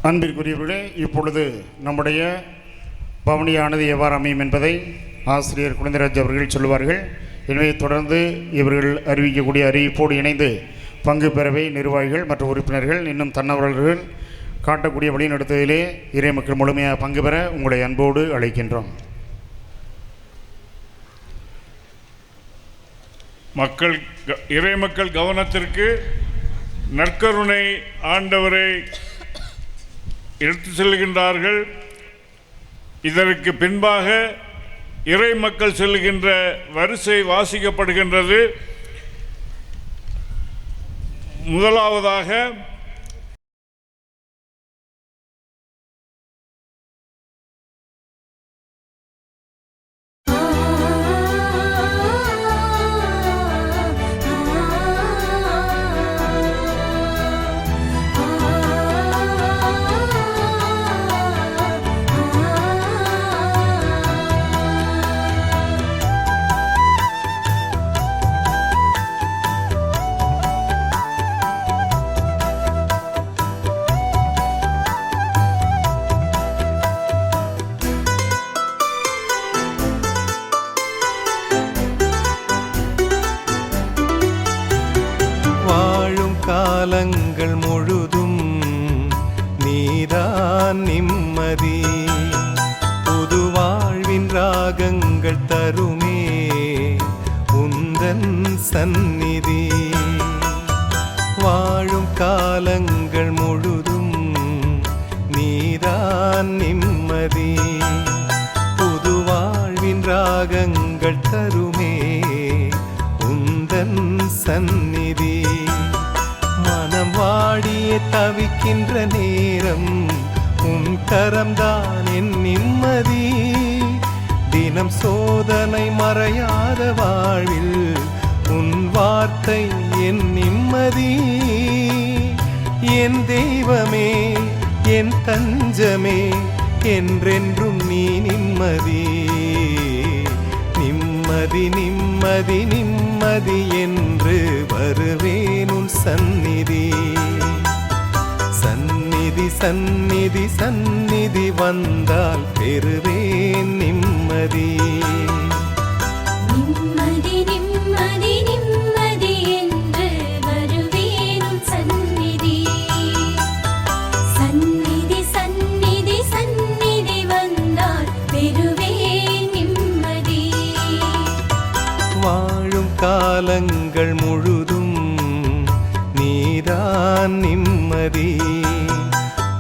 அன்பிற்குரியவர்களே, இப்பொழுது நம்முடைய பவனியானது எவ்வாறு அமையும் என்பதை ஆசிரியர் குழந்தைராஜ் அவர்கள் சொல்லுவார்கள். எனவே தொடர்ந்து இவர்கள் அறிவிக்கக்கூடிய அறிவிப்போடு இணைந்து பங்கு பெறவே நிர்வாகிகள் மற்றும் உறுப்பினர்கள் இன்னும் தன்னவர்கள் காட்டக்கூடிய வழிநடத்துவதிலே இறை மக்கள் முழுமையாக பங்கு பெற உங்களை அன்போடு அழைக்கின்றோம். இறை மக்கள் கவனத்திற்கு நற்கருணை ஆண்டவரை எடுத்து செல்கின்றார்கள். இதற்கு பின்பாக இறை மக்கள் செல்கின்ற வரிசை வாசிக்கப்படுகின்றது. முதலாவதாக காலங்கள் முழுதும் நீதான் நிம்மதி, புது வாழ்வின் ராகங்கள் தருமே உந்தன் சந்நிதி. வாழும் காலங்கள் முழுதும் நீதான் நிம்மதி, புது வாழ்வின் ராகங்கள் தருமே உந்தன் சந்நிதி. மனம் வாடிய தவிக்கின்ற நேரம் உன் கரம்தான் என் நிம்மதி. தினம் சோதனை மறையாத வாழ்வில் உன் வார்த்தை என் நிம்மதி. என் தெய்வமே என் தஞ்சமே என்றென்றும் நீ நிம்மதி. நிம்மதி நிம்மதி நிம்மதி என்று வருவேன் உன் சந்நிதி. சந்நிதி சந்நிதி சந்நிதி வந்தால் பெறுவேன் நிம்மதி. நிம்மதி நிம்மதி நிம்மதி என்று வருவேன் உன் சந்நிதி. சந்நிதி சந்நிதி சந்நிதி வந்தால் பெறுவேன் நிம்மதி. வாழும் காலங்கள் முழுதும் நீதான் நிம்மதி,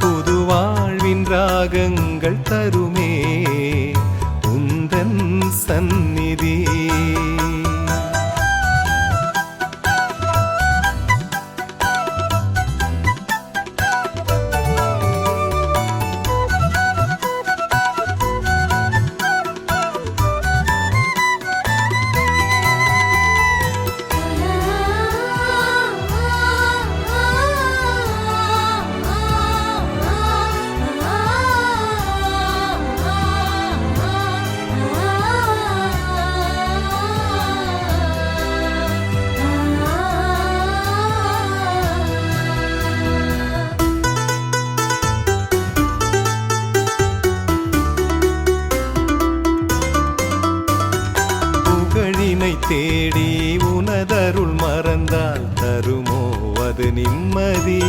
புது வாழ்வின் ராகங்கள் தருமே உந்தன் சந்நிதி. தேடி உனதருள் மறந்தால் தருமோ அது நிம்மதி.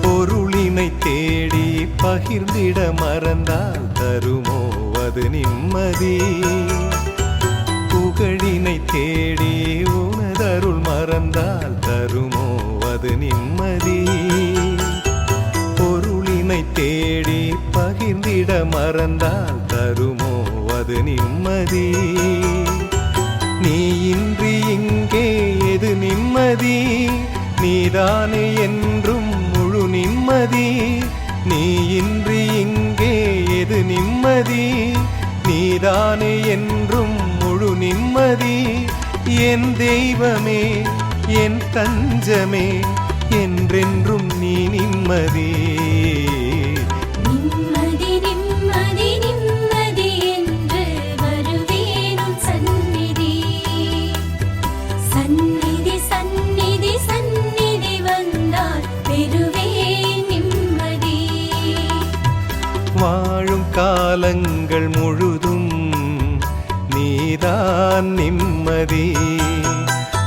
பொருளினை தேடி பகிர்ந்திட மறந்தால் தருமோ அது நிம்மதி. புகழினை தேடி உனதருள் மறந்தால் தருமோ அது நிம்மதி. பொருளினை தேடி பகிர்ந்திட மறந்தால் தருமோ அது நிம்மதி. நீ இன்றி இங்கே எது நிம்மதி? நீதானே என்றும் முழு நிம்மதி. நீ இன்றி இங்கே எது நிம்மதி? நீதானே என்றும் முழு நிம்மதி. என் தெய்வமே என் தஞ்சமே என்றென்றும் நீ நிம்மதி. நிம்மதி நிம்மதி நிம்மதி என்று வருவேனும் சந்நிதி. சந்நிதி சந்நிதி சந்நிதி வந்தால் பெறுவேன் நிம்மதி. வாழும் காலங்கள் முழுதும் நீதான் நிம்மதி.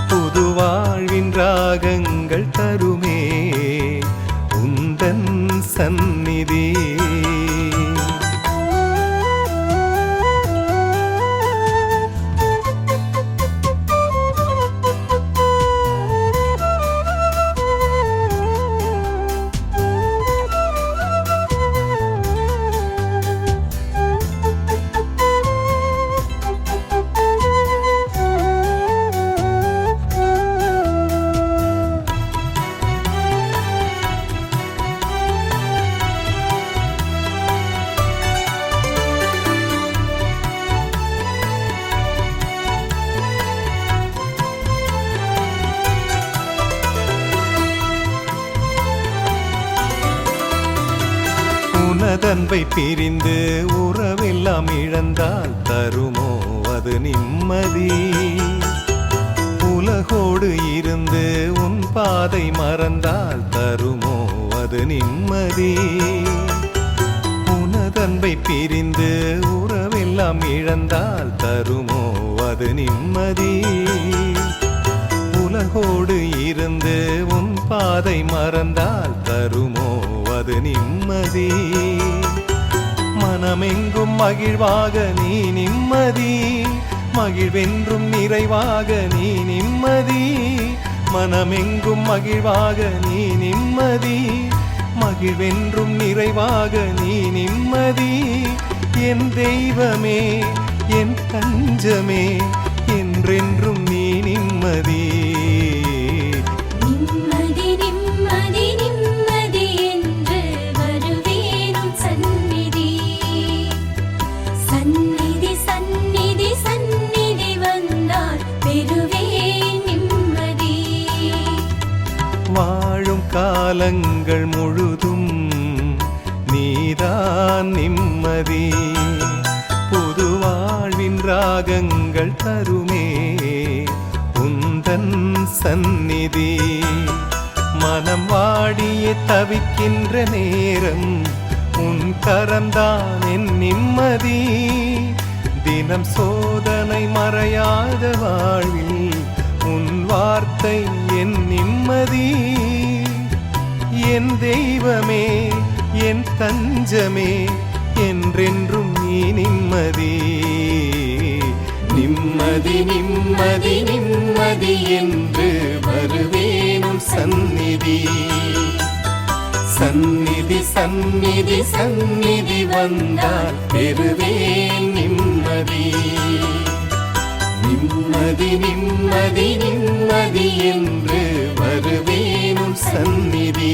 புது வாழ்வின் ராகங்கள் தருமே உந்தன் சந்நிதி. உனதன்பை பிரிந்து உறவெல்லாம் இழந்தால் தருமோ அது நிம்மதி. உலகோடு இருந்து உன் பாதை மறந்தால் தருமோ அது நிம்மதி. உனதன்பை பிரிந்து உறவெல்லாம் இழந்தால் தருமோ அது நிம்மதி. உலகோடு இருந்து உன் பாதை மறந்தால் தருமோ அது நிம்மதி. மனமெங்கும் மகிழ்வாக நீ நிம்மதி. மகிழ்வென்றும் நிறைவாக நீ நிம்மதி. மனமெங்கும் மகிழ்வாக நீ நிம்மதி. மகிழ்வென்றும் நிறைவாக நீ நிம்மதி. என் தெய்வமே என் தஞ்சமே என்றென்றும் நீ நிம்மதி. நிம்மதி நிம்மதி நிம்மதி என்று வருவேனும் சந்நிதி. சந்நிதி சந்நிதி சந்நிதி வந்தால் பெறுவேன் நிம்மதி. வாழும் காலங்கள் முழுதும் நீதான் நிம்மதி. புது வாழ்வின் ராகங்கள் தருமே உந்தன் சந்நிதி. மனம் வாடிய தவிக்கின்ற நேரம் உன் கரம்தான் என் நிம்மதி. தினம் சோதனை மறையாத வாழ்வில் உன் வார்த்தை என் நிம்மதி. என் தெய்வமே என் தஞ்சமே என்றென்றும் நீ நிம்மதி. நிம்மதி நிம்மதி நிம்மதி என்று வருவேனும் சந்நிதி. சந்நிதி சந்நிதி சந்நிதி வந்தால் பெறுவேன் நிம்மதி. நிம்மதி நிம்மதி நிம்மதி என்று வருவேனும் சந்நிதி.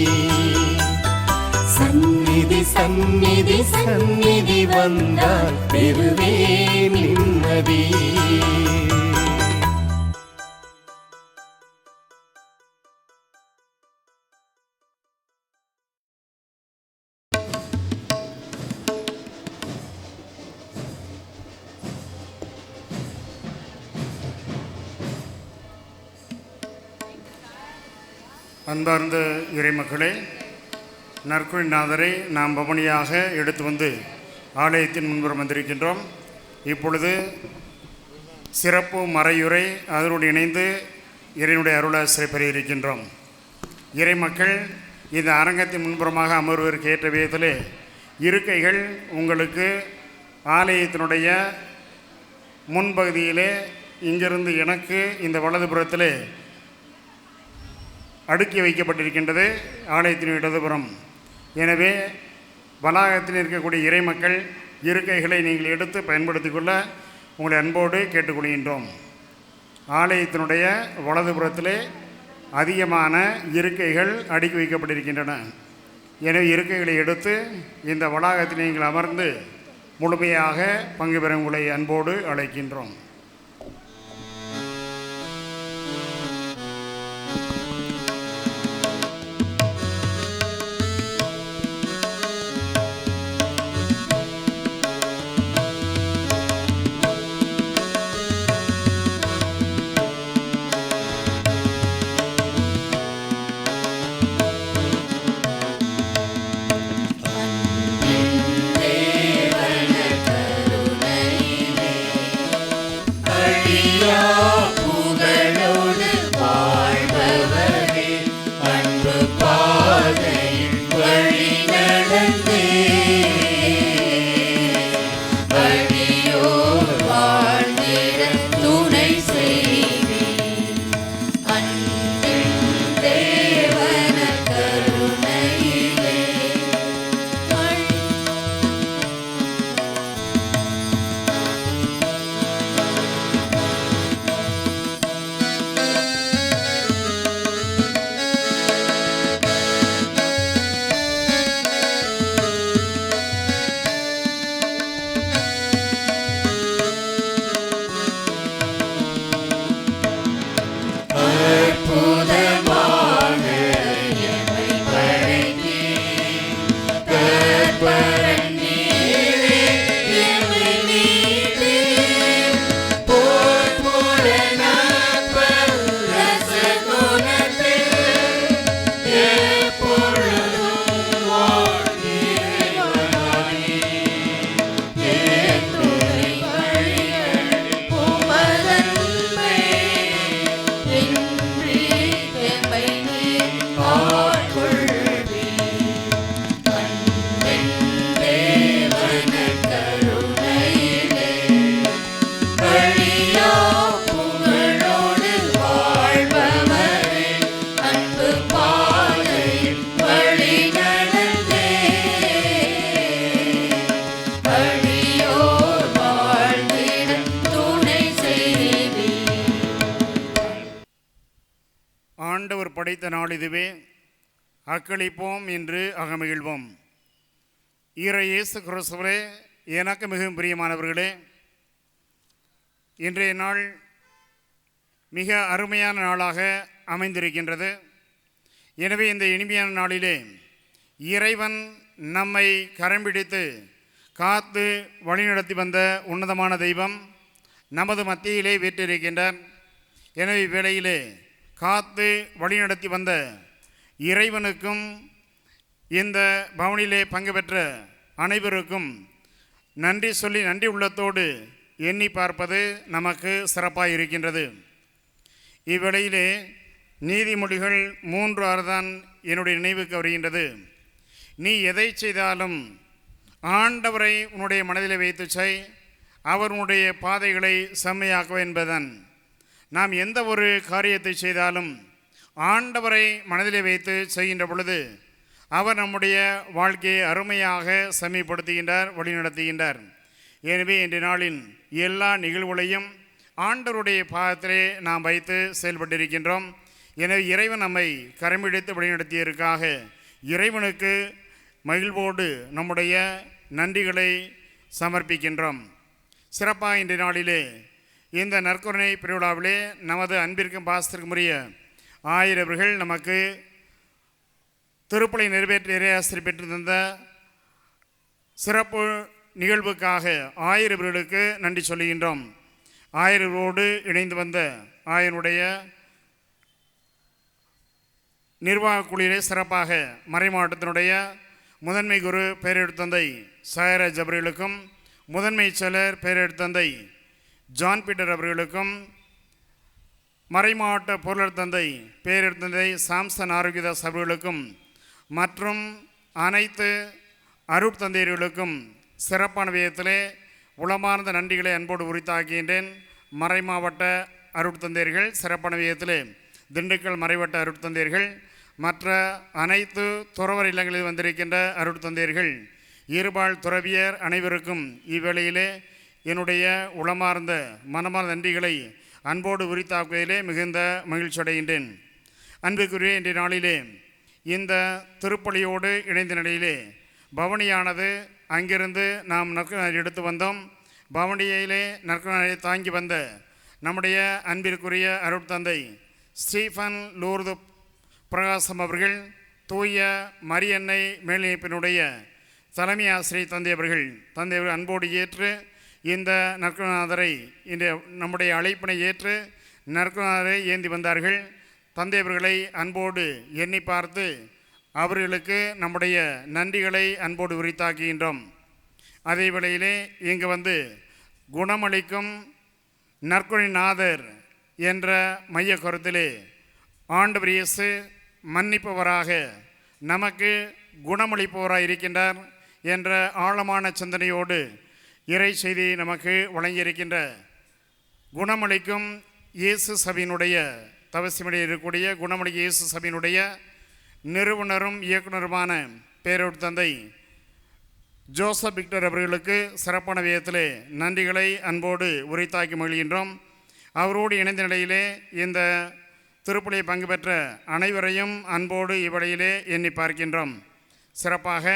சந்நிதி சந்நிதி சந்நிதி வந்தால் பெறுவேன் நிம்மதி. அன்பார்ந்த இறைமக்களே, நற்குறிநாதரை நாம் பவனியாக எடுத்து வந்து ஆலயத்தின் முன்புறம் வந்திருக்கின்றோம். இப்பொழுது சிறப்பு மறையுரை அதனோடு இணைந்து இறைவனுடைய அருளாசிரை பெற இருக்கின்றோம். இறை மக்கள் இந்த அரங்கத்தின் முன்புறமாக அமர்வதற்கு ஏற்ற விதத்திலே இருக்கைகள் உங்களுக்கு ஆலயத்தினுடைய முன்பகுதியிலே இங்கிருந்து எனக்கு இந்த வலதுபுறத்திலே அடுக்கி வைக்கப்பட்டிருக்கின்றது, ஆலயத்தின் இடதுபுறம். எனவே வளாகத்தில் இருக்கக்கூடிய இறை மக்கள் இருக்கைகளை நீங்கள் எடுத்து பயன்படுத்திக் கொள்ள உங்களை அன்போடு கேட்டுக்கொள்கின்றோம். ஆலயத்தினுடைய வலதுபுறத்திலே அதிகமான இருக்கைகள் அடுக்கி வைக்கப்பட்டிருக்கின்றன. எனவே இருக்கைகளை எடுத்து இந்த வளாகத்தில் நீங்கள் அமர்ந்து முழுமையாக பங்கு பெற உங்களை அன்போடு அழைக்கின்றோம். ஆண்டவர் படைத்த நாள் இதுவே, அக்களிப்போம் என்று அகமகிழ்வோம். இறை இயேசு கிறிஸ்துவே, எனக்கு மிகவும் பிரியமானவர்களே, இன்றைய நாள் மிக அருமையான நாளாக அமைந்திருக்கின்றது. எனவே இந்த இனிமையான நாளிலே இறைவன் நம்மை கரம் பிடித்து காத்து வழிநடத்தி வந்த உன்னதமான தெய்வம் நமது மத்தியிலே வீற்றிருக்கின்றார். எனவே இவ்வேளையிலே காத்து வழிநடத்தி வந்த இறைவனுக்கும் இந்த பவனிலே பங்கு பெற்ற அனைவருக்கும் நன்றி சொல்லி நன்றி உள்ளத்தோடு எண்ணி பார்ப்பது நமக்கு சிறப்பாக இருக்கின்றது. இவ்வேளையிலே நீதிமொழிகள் 3:6 தான் என்னுடைய நினைவுக்கு வருகின்றது. நீ எதை செய்தாலும் ஆண்டவரை உன்னுடைய மனதிலே வைத்து செய், அவர் உன்னுடைய பாதைகளை செம்மையாக்குவார் என்பதன். நாம் எந்த ஒரு காரியத்தை செய்தாலும் ஆண்டவரை மனதிலே வைத்து செய்கின்ற பொழுது அவர் நம்முடைய வாழ்க்கையை அருமையாக செம்மைப்படுத்துகின்றார், வழிநடத்துகின்றார். எனவே இன்றைய நாளின் எல்லா நிகழ்வுகளையும் ஆண்டவருடைய பாதத்திலே நாம் வைத்து செயல்பட்டிருக்கின்றோம். எனவே இறைவன் நம்மை கரம்பிடித்து வழிநடத்தியதற்காக இறைவனுக்கு மகிழ்வோடு நம்முடைய நன்றிகளை சமர்ப்பிக்கின்றோம். சிறப்பாக இன்றைய நாளிலே இந்த நற்கருணை பெருவிழாவிலே நமது அன்பிற்கும் பாசத்திற்கும் உரிய ஆயிரவர்கள் நமக்கு திருப்பலி நிறைவேற்ற இறையாசிரியர் பெற்று தந்த சிறப்பு நிகழ்வுக்காக ஆயிரவர்களுக்கு நன்றி சொல்லுகின்றோம். ஆயிரவரோடு இணைந்து வந்த ஆயனுடைய நிர்வாக குழுவிலே சிறப்பாக மறைமாவட்டத்தினுடைய முதன்மை குரு பேரெடுத்தந்தை சாயராஜ் அவர்களுக்கும் முதன்மை செயலர் பேரெடுத்தந்தை ஜான் பீட்டர் அவர்களுக்கும், மறைமாவட்ட பொருளர் தந்தை பேரர் தந்தை சாம்சன் ஆரோக்கியதாஸ் அவர்களுக்கும் மற்றும் அனைத்து அருட்தந்தையர்களுக்கும் சிறப்பான விதத்திலே உளமார்ந்த நன்றிகளை அன்போடு உரித்தாக்குகின்றேன். மறைமாவட்ட அருட்தந்தையர்கள், சிறப்பான விதத்திலே திண்டுக்கல் மறைவட்ட அருட்தந்தையர்கள், மற்ற அனைத்து துறவர் இல்லங்களில் வந்திருக்கின்ற அருட்தந்தையர்கள், இருபால் துறவியர் அனைவருக்கும் இவ்வேளையிலே என்னுடைய உளமார்ந்த மனமார்ந்த நன்றிகளை அன்போடு உரித்தாக்குவதிலே மிகுந்த மகிழ்ச்சி அடைகின்றேன். அன்புக்குரிய இன்றைய நாளிலே இந்த திருப்பலியோடு இணைந்த நிலையிலே பவனியானது அங்கிருந்து நாம் நற்கருணை எடுத்து வந்தோம். பவனியிலே நற்கருணை தாங்கி வந்த நம்முடைய அன்பிற்குரிய அருட்தந்தை ஸ்டீஃபன் லூர்து பிரகாசம் அவர்கள், தூய மரியன்னை மேல்நிலைப்பினுடைய தலைமை ஆசிரியர் தந்தை அவர்கள் அன்போடு ஏற்று இந்த நற்கருணாதரை இந்த நம்முடைய அழைப்பினை ஏற்று நற்கருணாதரை ஏந்தி வந்தார்கள். தந்தை அவர்களை அன்போடு எண்ணி பார்த்து அவர்களுக்கு நம்முடைய நன்றிகளை அன்போடு உரித்தாக்குகின்றோம். அதே வேளையிலே இங்கு வந்து குணமளிக்கும் நற்கருணைநாதர் என்ற மைய கருத்திலே ஆண்டவர் இயேசு மன்னிப்பவராக நமக்கு குணமளிப்பவராக இருக்கின்றார் என்ற ஆழமான சிந்தனையோடு இறை செய்தி நமக்கு வழங்கியிருக்கின்ற குணமளிக்கும் இயேசு சபையினுடைய தவசிமடையில் இருக்கக்கூடிய குணமளிக்கும் இயேசு சபையினுடைய நிறுவனரும் இயக்குனருமான பேரூர் தந்தை ஜோசப் விக்டர் அவர்களுக்கு சிறப்பான விதத்திலே நன்றிகளை அன்போடு உரித்தாக்கி மகிழ்கின்றோம். அவரோடு இணைந்த நிலையிலே இந்த திருப்பலியை பங்கு பெற்ற அனைவரையும் அன்போடு இவ்வேளையிலே எண்ணி பார்க்கின்றோம். சிறப்பாக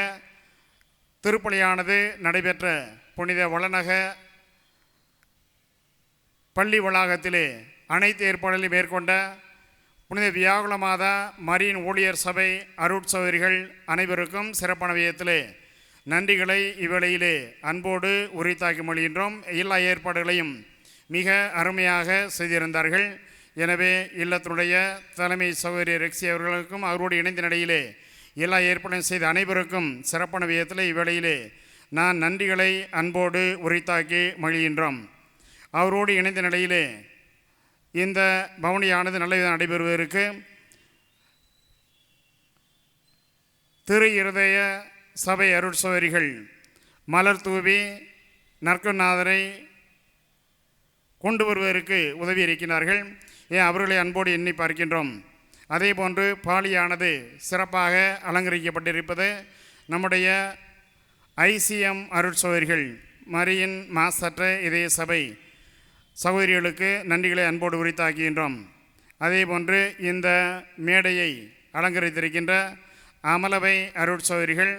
திருப்பலியானது நடைபெற்ற புனித வளநக பள்ளி வளாகத்திலே அனைத்து ஏற்பாடுகளையும் மேற்கொண்ட புனித வியாகுல மாதா மரியின் ஊழியர் சபை அருட்சகோதரிகள் அனைவருக்கும் சிறப்பான விதத்திலே நன்றிகளை இவ்வேளையிலே அன்போடு உரித்தாக்கி மொழிகின்றோம். எல்லா ஏற்பாடுகளையும் மிக அருமையாக செய்திருந்தார்கள். எனவே இல்லத்தினுடைய தலைமை சகோதரி ரெக்ஸி அவர்களுக்கும் அவரோடு இணைந்த நிலையிலே எல்லா ஏற்பாடுகளும் செய்த அனைவருக்கும் சிறப்பான விதத்தில் இவ்வேளையிலே நான் நன்றிகளை அன்போடு உரித்தாக்கி மொழிகின்றோம். அவரோடு இணைந்த நிலையிலே இந்த பவனியானது நல்ல விதம் நடைபெறுவதற்கு திரு இருதய சபை அருட்சகோதரிகள் மலர் தூவி நற்கருணாதரை கொண்டு வருவதற்கு உதவி இருக்கிறார்கள். அவர்களை அன்போடு எண்ணி பார்க்கின்றோம். அதே போன்று பாலியானது சிறப்பாக அலங்கரிக்கப்பட்டிருப்பது நம்முடைய ஐசிஎம் அருட்சகோதரிகள் மரியின் மாசற்ற இதய சபை சகோதரிகளுக்கு நன்றிகளை அன்போடு உரித்தாக்குகின்றோம். அதே போன்று இந்த மேடையை அலங்கரித்திருக்கின்ற அமலவை அருட்சகோதரிகள்,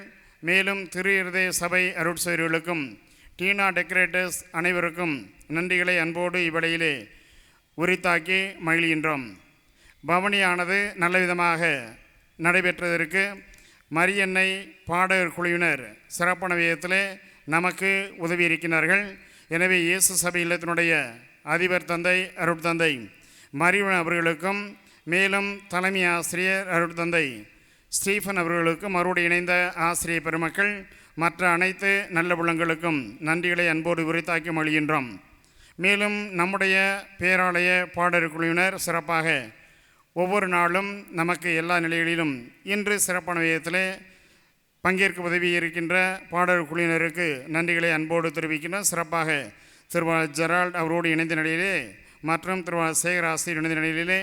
மேலும் திரு இருதய சபை அருட்சகோதரிகளுக்கும் டீனா டெக்கரேட்டர்ஸ் அனைவருக்கும் நன்றிகளை அன்போடு இவ்வேளையிலே உரித்தாக்கி மகிழ்கின்றோம். பவனியானது நல்ல விதமாக நடைபெற்றதற்கு மரியன்னை பாடகர் குழுவினர் சிறப்பான விதத்திலே நமக்கு உதவி இருக்கிறார்கள். எனவே இயேசு சபை இல்லத்தினுடைய அதிபர் தந்தை அருட்தந்தை மரியன் அவர்களுக்கும், மேலும் தலைமை ஆசிரியர் அருட்தந்தை ஸ்டீஃபன் அவர்களுக்கும், அவரோடு இணைந்த ஆசிரியர் பெருமக்கள், மற்ற அனைத்து நல்ல உள்ளங்களுக்கும் நன்றிகளை அன்போடு உரித்தாக்கி மொழிகின்றோம். மேலும் நம்முடைய பேராலய பாடகர் குழுவினர் சிறப்பாக ஒவ்வொரு நாளும் நமக்கு எல்லா நிலைகளிலும் இன்று சிறப்பான விதத்தில் பங்கேற்க உதவி இருக்கின்ற பாடகர் குழுவினருக்கு நன்றிகளை அன்போடு தெரிவிக்கின்றோம். சிறப்பாக திருவாளர் ஜெரால்ட் அவரோடு இணைந்த நிலையிலே மற்றும் திருவாளர் சேகர் ஆசிரியர் இணைந்த நிலையிலே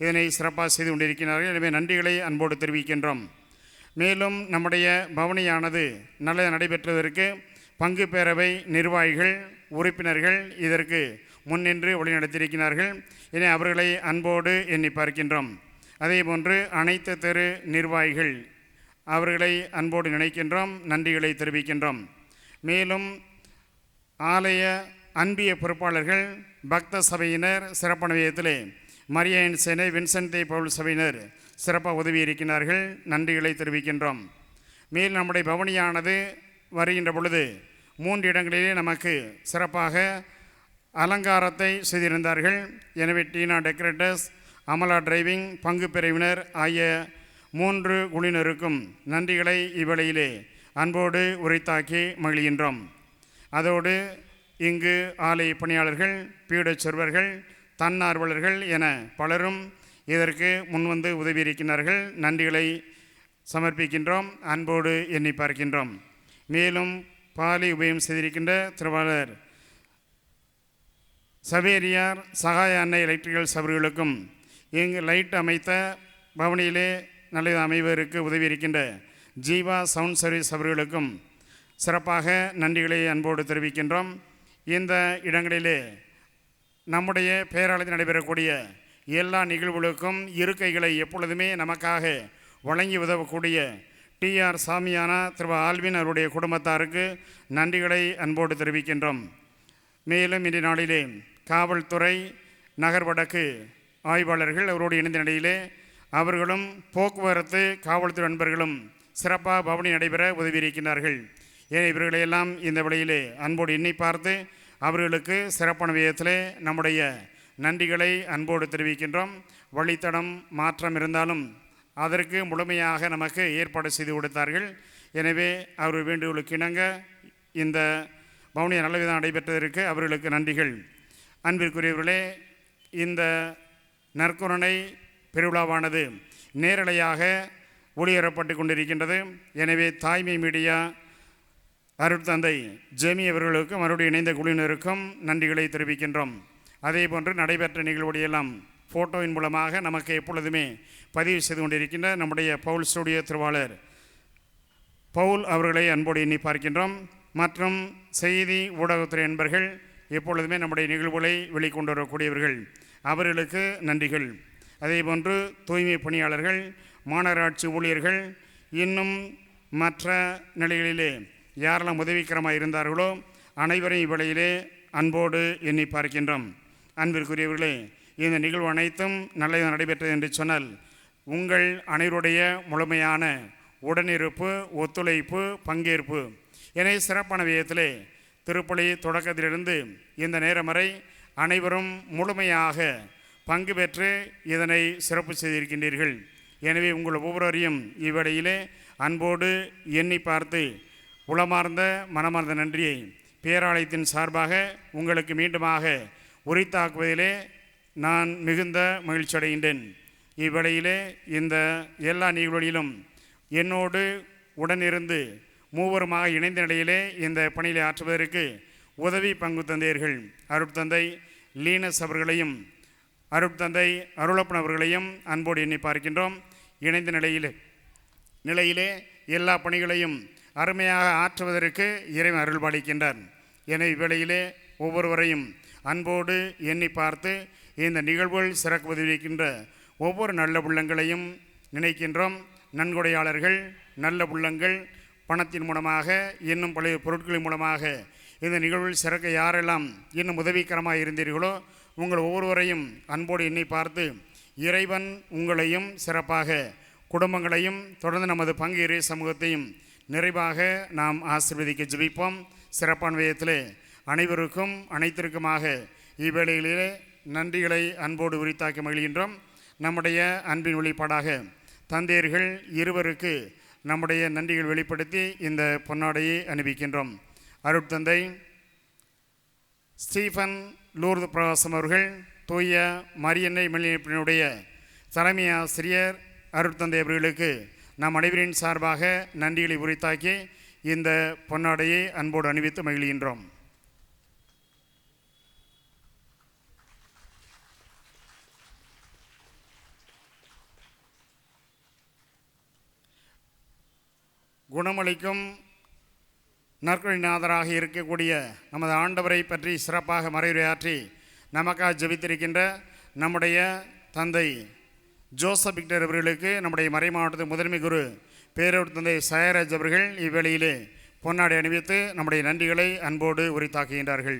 இதனை சிறப்பாக செய்து கொண்டிருக்கிறார்கள். எனவே நன்றிகளை அன்போடு தெரிவிக்கின்றோம். மேலும் நம்முடைய பவனியானது நல்ல நடைபெற்றதற்கு பங்கு பேரவை நிர்வாகிகள் உறுப்பினர்கள் இதற்கு முன்னின்று வழிநடத்தியிருக்கிறார்கள். என அவர்களை அன்போடு எண்ணி பார்க்கின்றோம். அதே போன்று அனைத்து தெரு நிர்வாகிகள் அவர்களை அன்போடு நினைக்கின்றோம், நன்றிகளை தெரிவிக்கின்றோம். மேலும் ஆலய அன்பிய பொறுப்பாளர்கள், பக்த சபையினர் சிறப்பான விதத்திலே மரியாயின் சேனை வின்சென்ட் பவுல் சபையினர் சிறப்பாக உதவி இருக்கிறார்கள், நன்றிகளை தெரிவிக்கின்றோம். மேல் நம்முடைய பவனியானது வருகின்ற பொழுது 3 இடங்களிலே நமக்கு சிறப்பாக அலங்காரத்தை செய்திருந்தார்கள். எனவே டீனா டெக்கரேட்டர்ஸ், அமலா டிரைவிங், பங்கு பிரிவினர் ஆகிய 3 குழுவினருக்கும் நன்றிகளை இவ்வேளையிலே அன்போடு உரித்தாக்கி மகிழ்கின்றோம். அதோடு இங்கு ஆலய பணியாளர்கள், பீடச் சொர்வர்கள், தன்னார்வலர்கள் என பலரும் இதற்கு முன்வந்து உதவியிருக்கிறார்கள். நன்றிகளை சமர்ப்பிக்கின்றோம், அன்போடு எண்ணி பார்க்கின்றோம். மேலும் பாலி உபயம் செய்திருக்கின்ற திருவாளர் சவேரியார் சகாய அன்னை எலக்ட்ரிக்கல் சபர்களுக்கும் இங்கு லைட் அமைத்த பவனியிலே நல்ல அமைவதற்கு உதவி இருக்கின்ற ஜீவா சவுண்ட் சர்வீஸ் அவர்களுக்கும் சிறப்பாக நன்றிகளை அன்போடு தெரிவிக்கின்றோம். இந்த இடங்களிலே நம்முடைய பேராலயத்தில் நடைபெறக்கூடிய எல்லா நிகழ்வுகளுக்கும் இருக்கைகளை எப்பொழுதுமே நமக்காக வழங்கி உதவக்கூடிய டிஆர் சாமியானா திரு ஆல்வின் அவருடைய குடும்பத்தாருக்கு நன்றிகளை அன்போடு தெரிவிக்கின்றோம். மேலும் இன்றைய நாளிலே காவல்துறை நகர் வடக்கு ஆய்வாளர்கள் அவரோடு இணைந்த நிலையிலே அவர்களும் போக்குவரத்து காவல்துறை நண்பர்களும் சிறப்பாக பவனி நடைபெற உதவியிருக்கிறார்கள். ஏன் இவர்களையெல்லாம் இந்த வேளையிலே அன்போடு எண்ணி பார்த்து அவர்களுக்கு சிறப்பான விதத்திலே நம்முடைய நன்றிகளை அன்போடு தெரிவிக்கின்றோம். வழித்தடம் மாற்றம் இருந்தாலும் அதற்கு முழுமையாக நமக்கு ஏற்பாடு செய்து கொடுத்தார்கள். எனவே அவர்கள் வேண்டுகோளுக்கு இணங்க இந்த பவனி நல்லவிதம் நடைபெற்றதற்கு அவர்களுக்கு நன்றிகள். அன்பிற்குரியவர்களே, இந்த நற்கருணை பெருவிழாவானது நேரலையாக ஒளிபரப்பட்டு கொண்டிருக்கின்றது. எனவே தாய்மை மீடியா அருட்தந்தை ஜெமி அவர்களுக்கும் அவருடைய இணைந்த குழுவினருக்கும் நன்றிகளை தெரிவிக்கின்றோம். அதே போன்று நடைபெற்ற நிகழ்வுடையெல்லாம் ஃபோட்டோவின் மூலமாக நமக்கு எப்பொழுதுமே பதிவு செய்து கொண்டிருக்கின்ற நம்முடைய பவுல் ஸ்டூடியோ திருவாளர் பவுல் அவர்களை அன்போடு எண்ணி பார்க்கின்றோம். மற்றும் செய்தி ஊடகத்துறை நண்பர்கள் எப்பொழுதுமே நம்முடைய நிகழ்வுகளை வெளிக்கொண்டு வரக்கூடியவர்கள், அவர்களுக்கு நன்றிகள். அதேபோன்று தூய்மை பணியாளர்கள், மாநகராட்சி ஊழியர்கள், இன்னும் மற்ற நிலைகளிலே யாரெல்லாம் உதவிக்கரமாக இருந்தார்களோ அனைவரையும் இவ்வேளையிலே அன்போடு எண்ணி பார்க்கின்றோம். அன்பிற்குரியவர்களே, இந்த நிகழ்வு அனைத்தும் நல்லதாக நடைபெற்றது என்று சொன்னால் உங்கள் அனைவருடைய முழுமையான உடனிருப்பு, ஒத்துழைப்பு, பங்கேற்பு என சிறப்பான விதத்திலே திருப்பலி தொடக்கத்திலிருந்து இந்த நேரம் வரை அனைவரும் முழுமையாக பங்கு பெற்று இதனை சிறப்பு செய்திருக்கின்றீர்கள். எனவே உங்கள் ஒவ்வொருவரையும் இவ்வேளையிலே அன்போடு எண்ணி பார்த்து உளமார்ந்த மனமார்ந்த நன்றியை பேராலயத்தின் சார்பாக உங்களுக்கு மீண்டுமாக உரித்தாக்குவதிலே நான் மிகுந்த மகிழ்ச்சி அடைகின்றேன். இவ்வேளையிலே இந்த எல்லா நிகழ்வுகளிலும் என்னோடு உடனிருந்து மூவருமாக இணைந்த நிலையிலே இந்த பணியை ஆற்றுவதற்கு உதவி பங்கு தந்தையர்கள் அருட்தந்தை லீனஸ் அவர்களையும் அருட்தந்தை அருளப்பன் அவர்களையும் அன்போடு எண்ணி பார்க்கின்றோம். இணைந்த நிலையிலே எல்லா பணிகளையும் அருமையாக ஆற்றுவதற்கு இறைவன் அருள் பாலிக்கின்றார். எனவே இவ்வேளையிலே ஒவ்வொருவரையும் அன்போடு எண்ணி பார்த்து இந்த நிகழ்வுகள் சிறக்க உதவிக்கின்ற ஒவ்வொரு நல்ல உள்ளங்களையும் நினைக்கின்றோம். நன்கொடையாளர்கள், நல்ல உள்ளங்கள், பணத்தின் மூலமாக இன்னும் பழைய பொருட்களின் மூலமாக இந்த நிகழ்வில் சிறக்க யாரெல்லாம் இன்னும் உதவிகரமாக இருந்தீர்களோ உங்கள் ஒவ்வொருவரையும் அன்போடு எண்ணி பார்த்து இறைவன் உங்களையும் சிறப்பாக குடும்பங்களையும் தொடர்ந்து நமது பங்கு இறை சமூகத்தையும் நிறைவாக நாம் ஆசீர்வதிக்க ஜெபிப்போம். சிறப்பான விதத்திலே அனைவருக்கும் அனைத்திற்குமாக இவ்வேளையிலே நன்றிகளை அன்போடு உரித்தாக்கி மகிழ்கின்றோம். நம்முடைய அன்பின் வெளிப்பாடாக தந்தையர்கள் இருவருக்கு நம்முடைய நன்றிகள் வெளிப்படுத்தி இந்த பொன்னாடையை அணிவிக்கின்றோம். அருட்தந்தை ஸ்டீஃபன் லூர்து பிரகாசம் அவர்கள் தூய மரியன்னை மல்லிகைப்பினுடைய தலைமை ஆசிரியர் அருட்தந்தை அவர்களுக்கு நம் அனைவரின் சார்பாக நன்றிகளை உரித்தாக்கி இந்த பொன்னாடையை அன்போடு அணிவித்து மகிழ்கின்றோம். குணமளிக்கும் நற்கொடைநாதராக இருக்கக்கூடிய நமது ஆண்டவரை பற்றி சிறப்பாக மறைவுரையாற்றி நமக்காக ஜெபித்திருக்கின்ற நம்முடைய தந்தை ஜோசப் விக்டர் அவர்களுக்கு நம்முடைய மறை மாவட்டத்தின் முதன்மை குரு பேரூர் தந்தை சயராஜ் அவர்கள் இவ்வேளையிலே பொன்னாடை அணிவித்து நம்முடைய நன்றிகளை அன்போடு உரித்தாக்குகின்றார்கள்.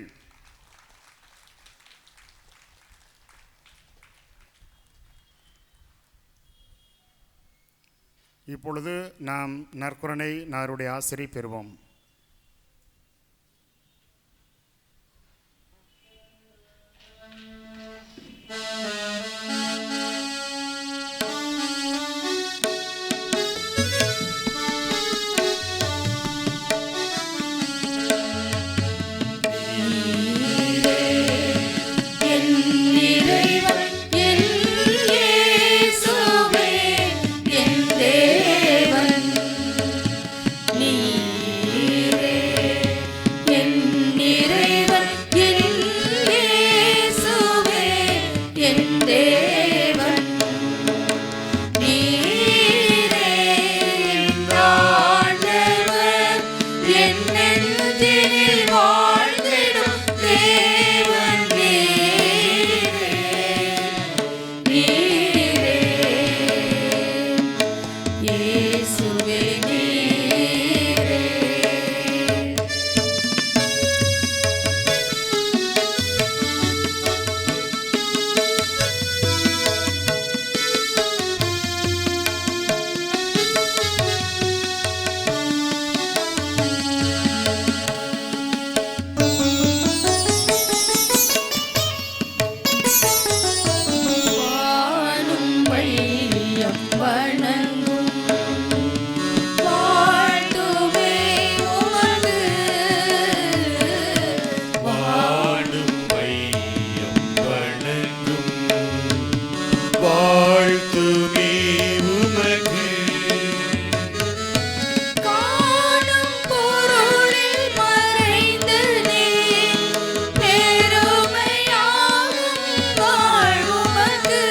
இப்பொழுது நாம் நற்கருணை நாருடைய ஆசிரியை பெறுவோம். தேவன் நீரே ஆண்டவர் என் நெஞ்சினில் வாழ்ந்திடும் தேவன் நீரே நீரே இயேசுவே நீரே வானும் வையம் வணங்கும் வாழ்த்துமே உமது வாடும் வையம் வணங்கும் வாழ்த்துமே உமக்கு காணும் பொருளில் மறைந்து நீ பெருமையாகும் வாழ்வுமக்கு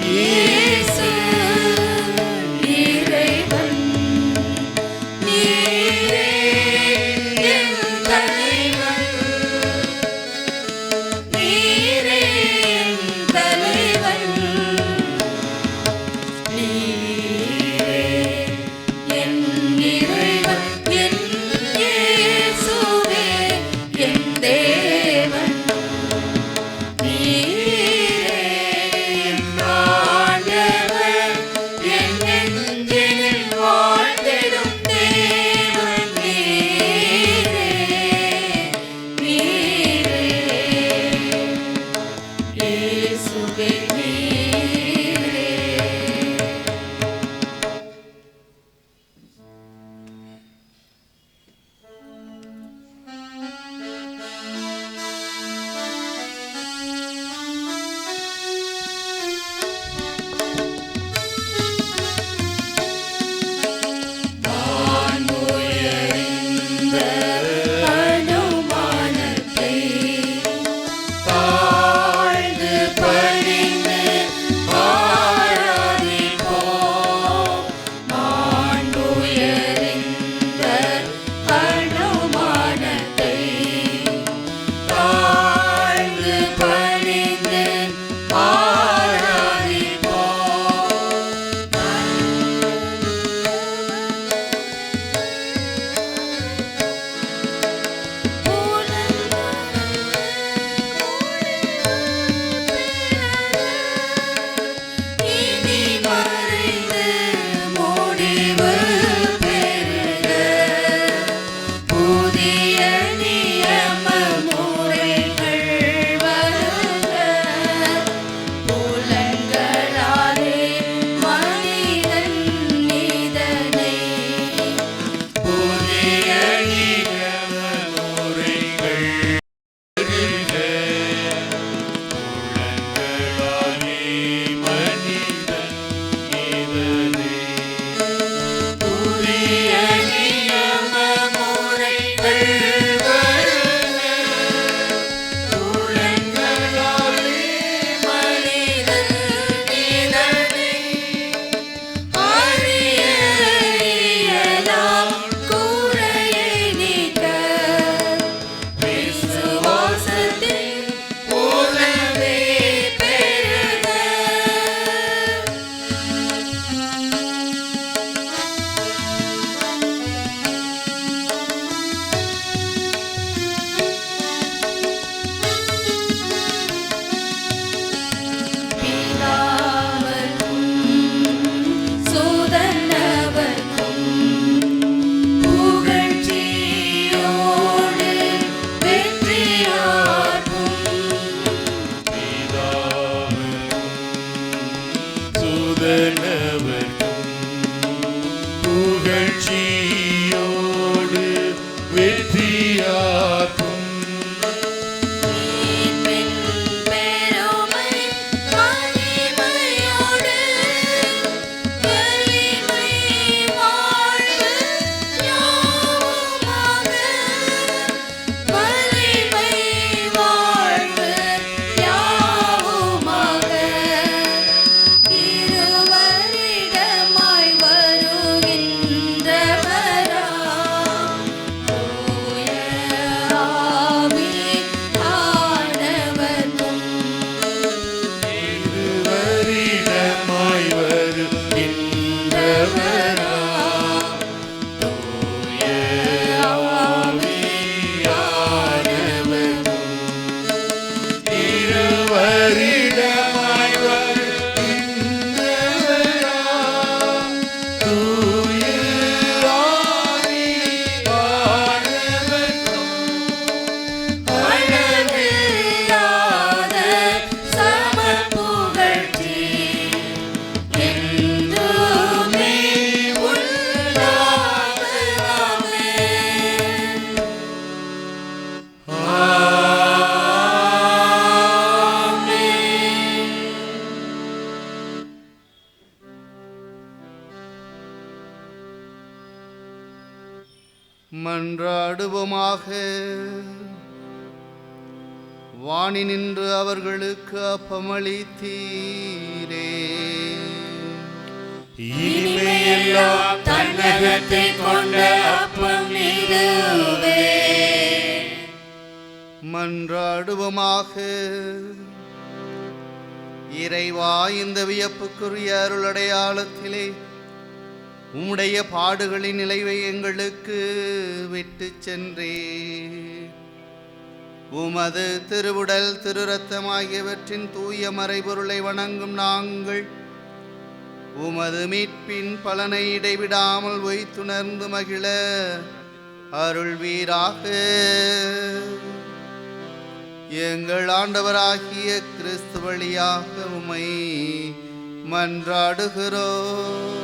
இயேசு இறைவன் நீரே என் தலைவன் நீரே என் மன்றாடுவோமாக. வாணி நின்று அவர்களுக்கு அப்பமளித்தீரே, இனிமையெல்லாம் தன்னகத்தை கொண்ட அப்பம் இதுவே. மன்றாடுவோமாக. இறைவா, இந்த வியப்புக்குரிய அருளடையாளத்திலே உம்முடைய பாடுகளின் நிலைவை எங்களுக்கு விட்டு சென்றே. உமது திருவுடல் திருரத்தம் ஆகியவற்றின் தூய மறைபொருளை வணங்கும் நாங்கள் உமது மீட்பின் பலனை இடைவிடாமல் வைத்துணர்ந்து மகிழ அருள்வீராக. எங்கள் ஆண்டவராகிய கிறிஸ்து வழியாக உம்மை மன்றாடுகிறோம்.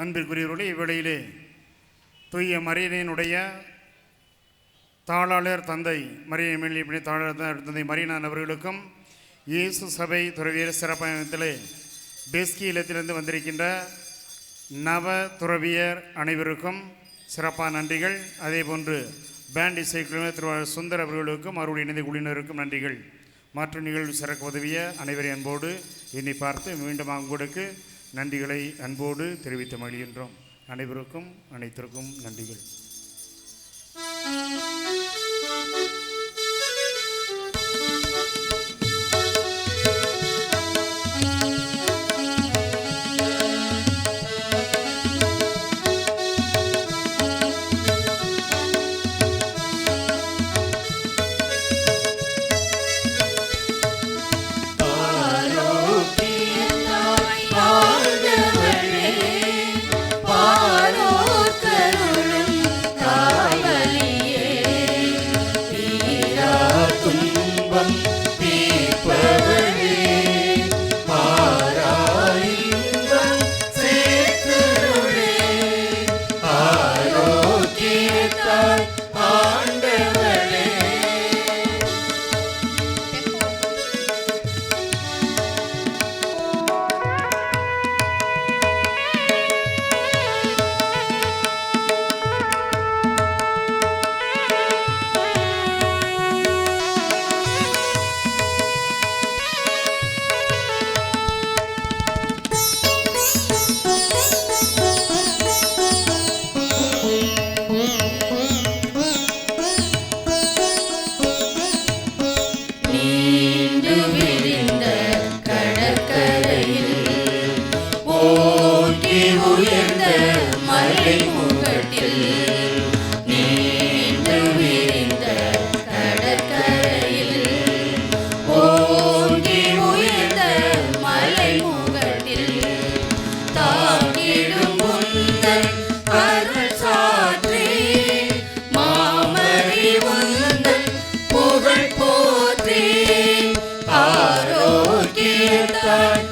அன்பிற்குரியவர்களே, இவ்வேளையிலே தூய மரியனினுடைய தாளாளர் தந்தை மரியமேலிய தாளாளர் தந்தை மரியனான் அவர்களுக்கும் இயேசு சபை துறவியர் சிறப்பத்திலே பெஸ்கி இல்லத்திலிருந்து வந்திருக்கின்ற நவ துறவியர் அனைவருக்கும் சிறப்பான நன்றிகள். அதேபோன்று பேண்ட் இசைக்குழுவினர் திரு சுந்தர் அவர்களுக்கும் அவருடைய இணைந்த குழுவினருக்கும் நன்றிகள். மாற்று நிகழ்வு சிறக்க உதவிய அனைவரையும் அன்போடு எண்ணி பார்த்து மீண்டும் அவங்களுக்கு நன்றிகளை அன்போடு தெரிவித்து மகிழ்கின்றோம். அனைவருக்கும் அனைத்திற்கும் நன்றிகள். ஆரோக்கியத்தாய்